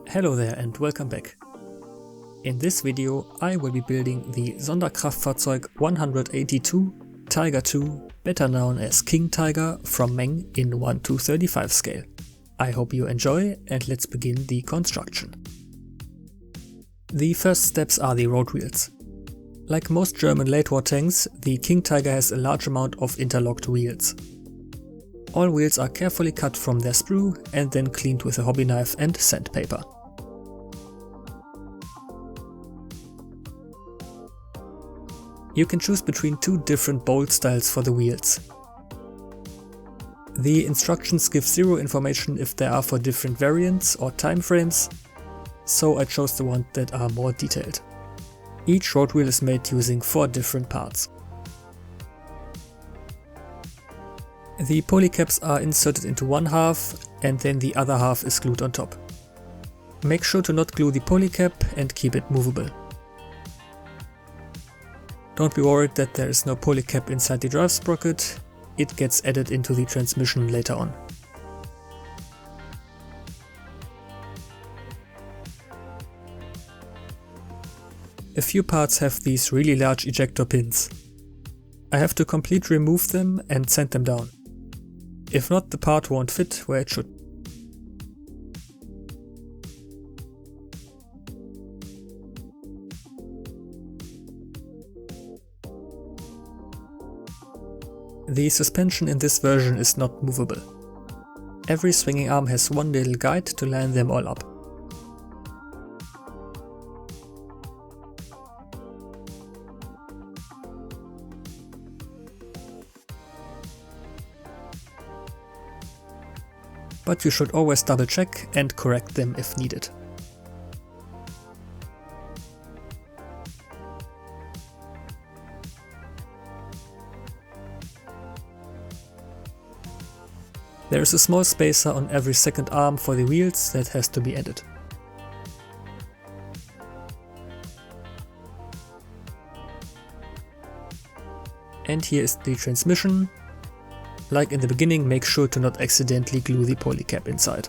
Hello there and welcome back. In this video I will be building the Sonderkraftfahrzeug 182 Tiger 2, better known as King Tiger, from Meng in 1:35 scale. I hope you enjoy and let's begin the construction. The first steps are the road wheels. Like most German late war tanks, the King Tiger has a large amount of interlocked wheels. All wheels are carefully cut from their sprue and then cleaned with a hobby knife and sandpaper. You can choose between two different bolt styles for the wheels. The instructions give zero information if they are for different variants or time frames, so I chose the ones that are more detailed. Each road wheel is made using 4 different parts. The polycaps are inserted into one half and then the other half is glued on top. Make sure to not glue the polycap and keep it movable. Don't be worried that there is no polycap inside the drive sprocket, it gets added into the transmission later on. A few parts have these really large ejector pins. I have to completely remove them and sand them down. If not, the part won't fit where it should. The suspension in this version is not movable. Every swinging arm has one little guide to line them all up. But you should always double check and correct them if needed. There is a small spacer on every second arm for the wheels that has to be added. And here is the transmission. Like in the beginning, make sure to not accidentally glue the polycap inside.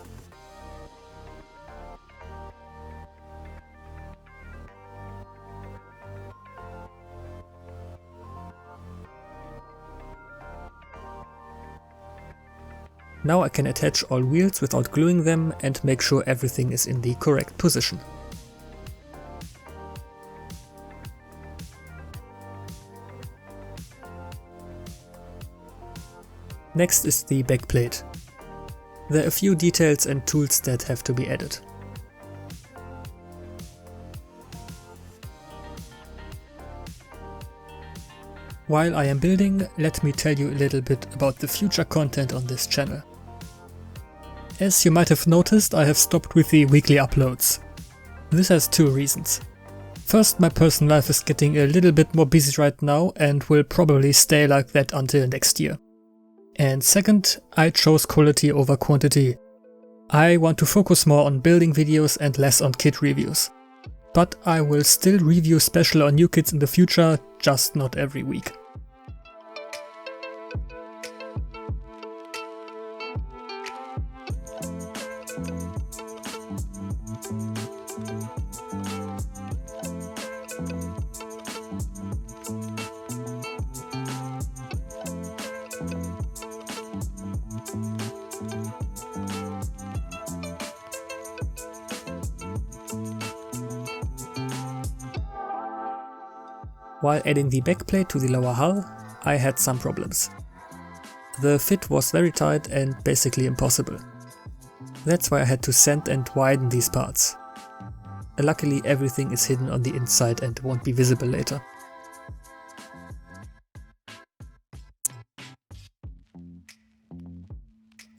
Now I can attach all wheels without gluing them and make sure everything is in the correct position. Next is the backplate. There are a few details and tools that have to be added. While I am building, let me tell you a little bit about the future content on this channel. As you might have noticed, I have stopped with the weekly uploads. This has 2 reasons. First, my personal life is getting a little bit more busy right now and will probably stay like that until next year. And second, I chose quality over quantity. I want to focus more on building videos and less on kit reviews. But I will still review special or new kits in the future, just not every week. While adding the backplate to the lower hull, I had some problems. The fit was very tight and basically impossible. That's why I had to sand and widen these parts. Luckily everything is hidden on the inside and won't be visible later.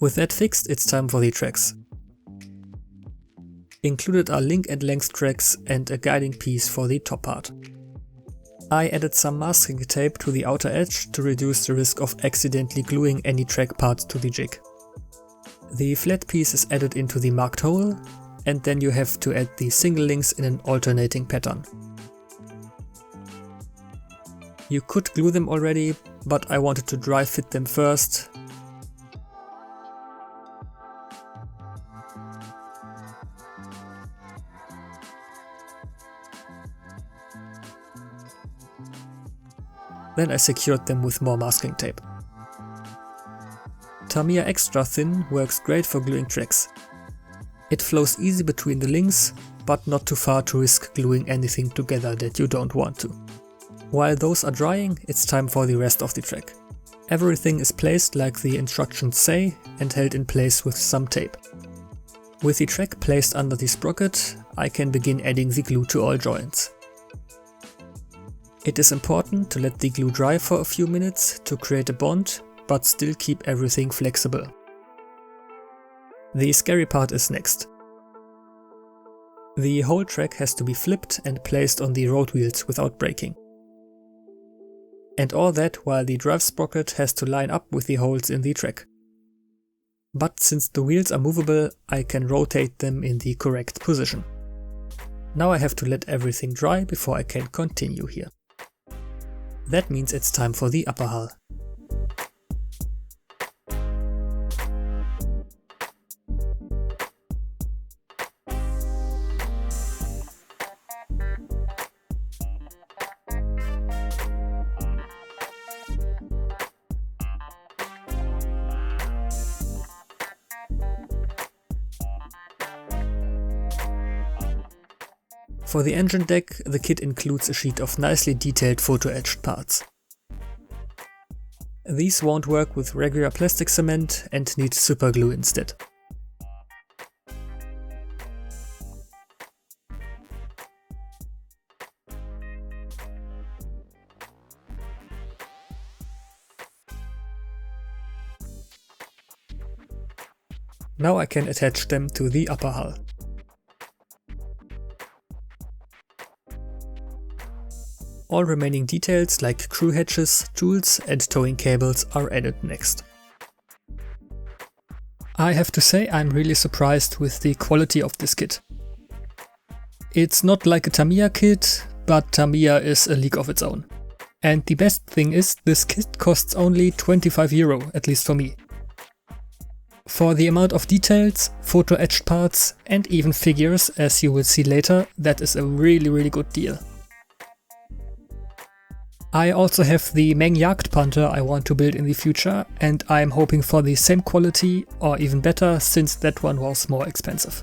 With that fixed, it's time for the tracks. Included are link and length tracks and a guiding piece for the top part. I added some masking tape to the outer edge to reduce the risk of accidentally gluing any track parts to the jig. The flat piece is added into the marked hole, and then you have to add the single links in an alternating pattern. You could glue them already, but I wanted to dry fit them first. Then I secured them with more masking tape. Tamiya Extra Thin works great for gluing tracks. It flows easy between the links, but not too far to risk gluing anything together that you don't want to. While those are drying, it's time for the rest of the track. Everything is placed like the instructions say and held in place with some tape. With the track placed under the sprocket, I can begin adding the glue to all joints. It is important to let the glue dry for a few minutes to create a bond, but still keep everything flexible. The scary part is next. The whole track has to be flipped and placed on the road wheels without breaking. And all that while the drive sprocket has to line up with the holes in the track. But since the wheels are movable, I can rotate them in the correct position. Now I have to let everything dry before I can continue here. That means it's time for the upper hull. For the engine deck, the kit includes a sheet of nicely detailed photo-etched parts. These won't work with regular plastic cement and need superglue instead. Now I can attach them to the upper hull. All remaining details like crew hatches, tools and towing cables are added next. I have to say I'm really surprised with the quality of this kit. It's not like a Tamiya kit, but Tamiya is a league of its own. And the best thing is, this kit costs only €25, at least for me. For the amount of details, photo-etched parts and even figures, as you will see later, that is a really good deal. I also have the Meng Jagd Panther I want to build in the future, and I'm hoping for the same quality or even better, since that one was more expensive.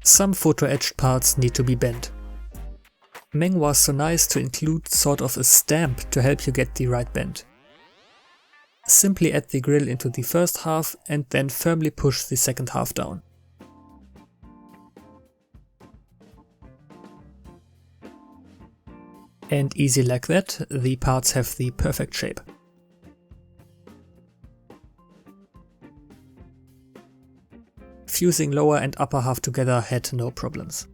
Some photo-etched parts need to be bent. Meng was so nice to include sort of a stamp to help you get the right bend. Simply add the grill into the first half and then firmly push the second half down. And easy like that, the parts have the perfect shape. Fusing lower and upper half together had no problems.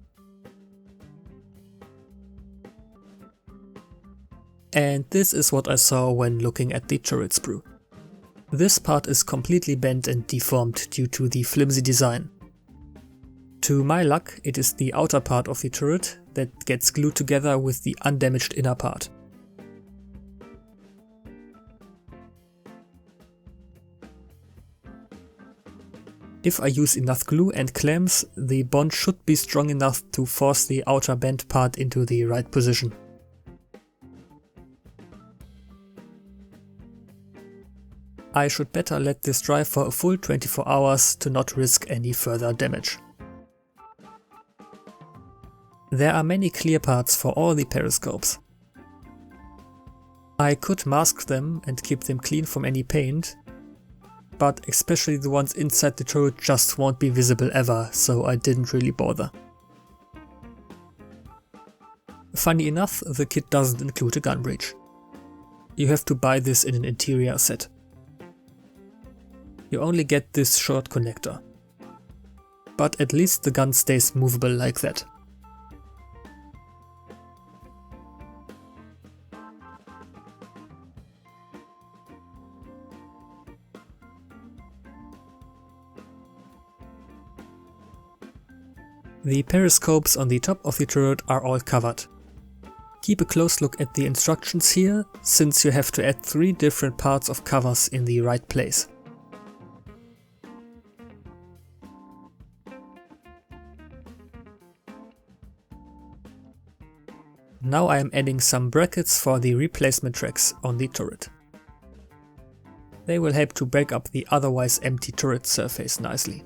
And this is what I saw when looking at the turret sprue. This part is completely bent and deformed due to the flimsy design. To my luck, it is the outer part of the turret that gets glued together with the undamaged inner part. If I use enough glue and clamps, the bond should be strong enough to force the outer bent part into the right position. I should better let this dry for a full 24 hours to not risk any further damage. There are many clear parts for all the periscopes. I could mask them and keep them clean from any paint, but especially the ones inside the turret just won't be visible ever, so I didn't really bother. Funny enough, the kit doesn't include a gun breech. You have to buy this in an interior set. You only get this short connector. But at least the gun stays movable like that. The periscopes on the top of the turret are all covered. Keep a close look at the instructions here, since you have to add 3 different parts of covers in the right place. Now I am adding some brackets for the replacement tracks on the turret. They will help to break up the otherwise empty turret surface nicely.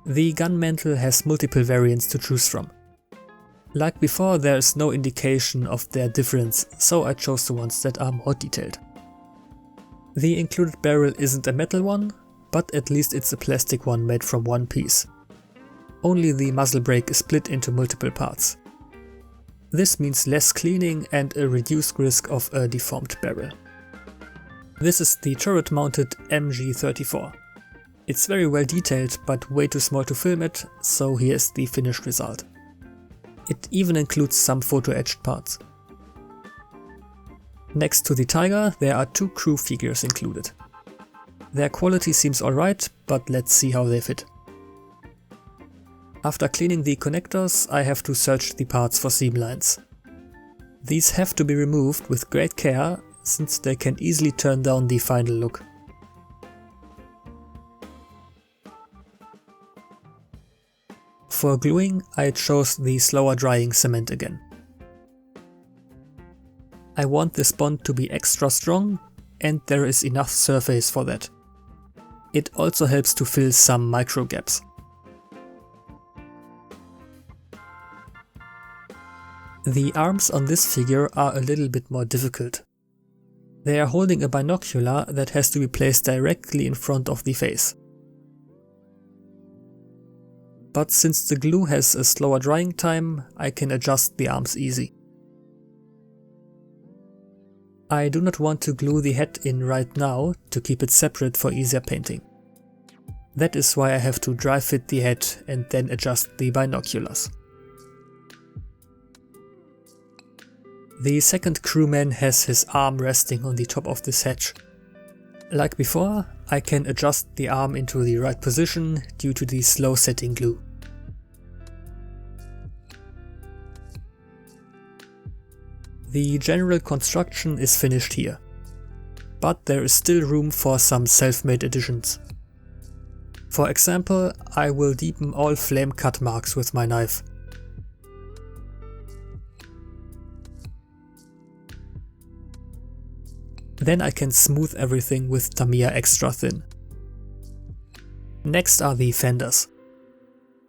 The gun mantle has multiple variants to choose from. Like before, there is no indication of their difference, so I chose the ones that are more detailed. The included barrel isn't a metal one, but at least it's a plastic one made from one piece. Only the muzzle brake is split into multiple parts. This means less cleaning and a reduced risk of a deformed barrel. This is the turret mounted MG34. It's very well detailed but way too small to film it, so here's the finished result. It even includes some photo etched parts. Next to the Tiger there are 2 crew figures included. Their quality seems alright, but let's see how they fit. After cleaning the connectors, I have to search the parts for seam lines. These have to be removed with great care, since they can easily turn down the final look. For gluing, I chose the slower drying cement again. I want this bond to be extra strong, and there is enough surface for that. It also helps to fill some micro gaps. The arms on this figure are a little bit more difficult. They are holding a binocular that has to be placed directly in front of the face. But since the glue has a slower drying time, I can adjust the arms easy. I do not want to glue the head in right now to keep it separate for easier painting. That is why I have to dry fit the head and then adjust the binoculars. The second crewman has his arm resting on the top of this hatch. Like before, I can adjust the arm into the right position due to the slow setting glue. The general construction is finished here, but there is still room for some self-made additions. For example, I will deepen all flame cut marks with my knife. Then I can smooth everything with Tamiya extra thin. Next are the fenders.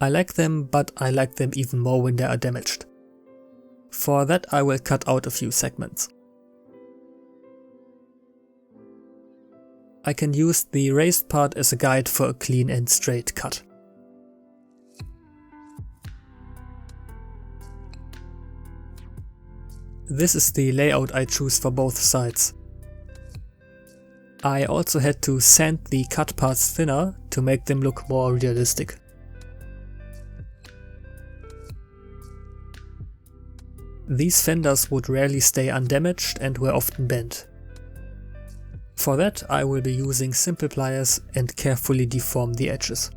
I like them, but I like them even more when they are damaged. For that I will cut out a few segments. I can use the raised part as a guide for a clean and straight cut. This is the layout I choose for both sides. I also had to sand the cut parts thinner to make them look more realistic. These fenders would rarely stay undamaged and were often bent. For that I will be using simple pliers and carefully deform the edges.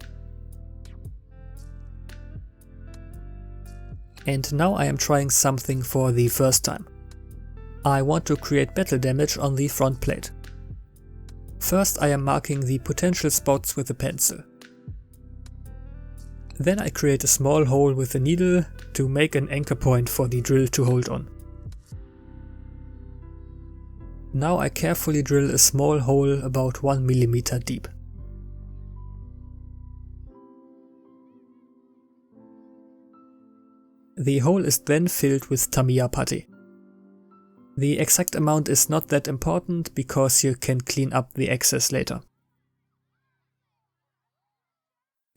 And now I am trying something for the first time. I want to create battle damage on the front plate. First I am marking the potential spots with a pencil. Then I create a small hole with a needle to make an anchor point for the drill to hold on. Now I carefully drill a small hole about 1 mm deep. The hole is then filled with Tamiya putty. The exact amount is not that important because you can clean up the excess later.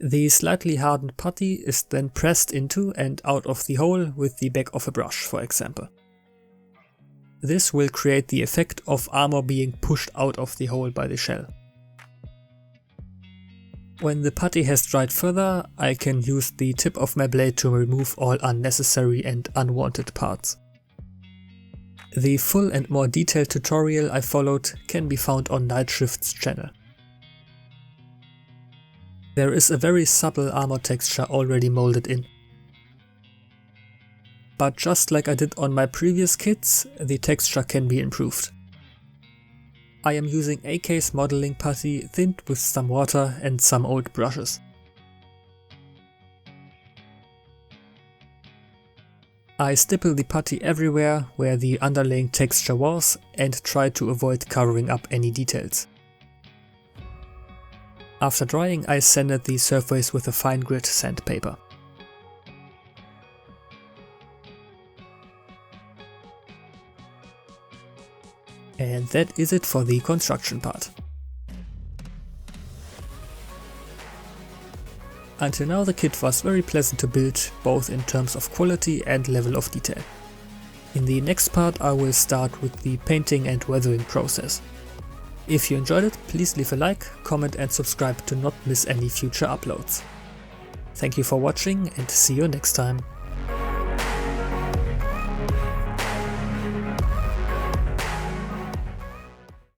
The slightly hardened putty is then pressed into and out of the hole with the back of a brush, for example. This will create the effect of armor being pushed out of the hole by the shell. When the putty has dried further, I can use the tip of my blade to remove all unnecessary and unwanted parts. The full and more detailed tutorial I followed can be found on Nightshift's channel. There is a very subtle armor texture already molded in. But just like I did on my previous kits, the texture can be improved. I am using AK's modeling putty thinned with some water and some old brushes. I stipple the putty everywhere where the underlaying texture was and try to avoid covering up any details. After drying, I sanded the surface with a fine grit sandpaper. And that is it for the construction part. Until now the kit was very pleasant to build, both in terms of quality and level of detail. In the next part I will start with the painting and weathering process. If you enjoyed it, please leave a like, comment and subscribe to not miss any future uploads. Thank you for watching and see you next time.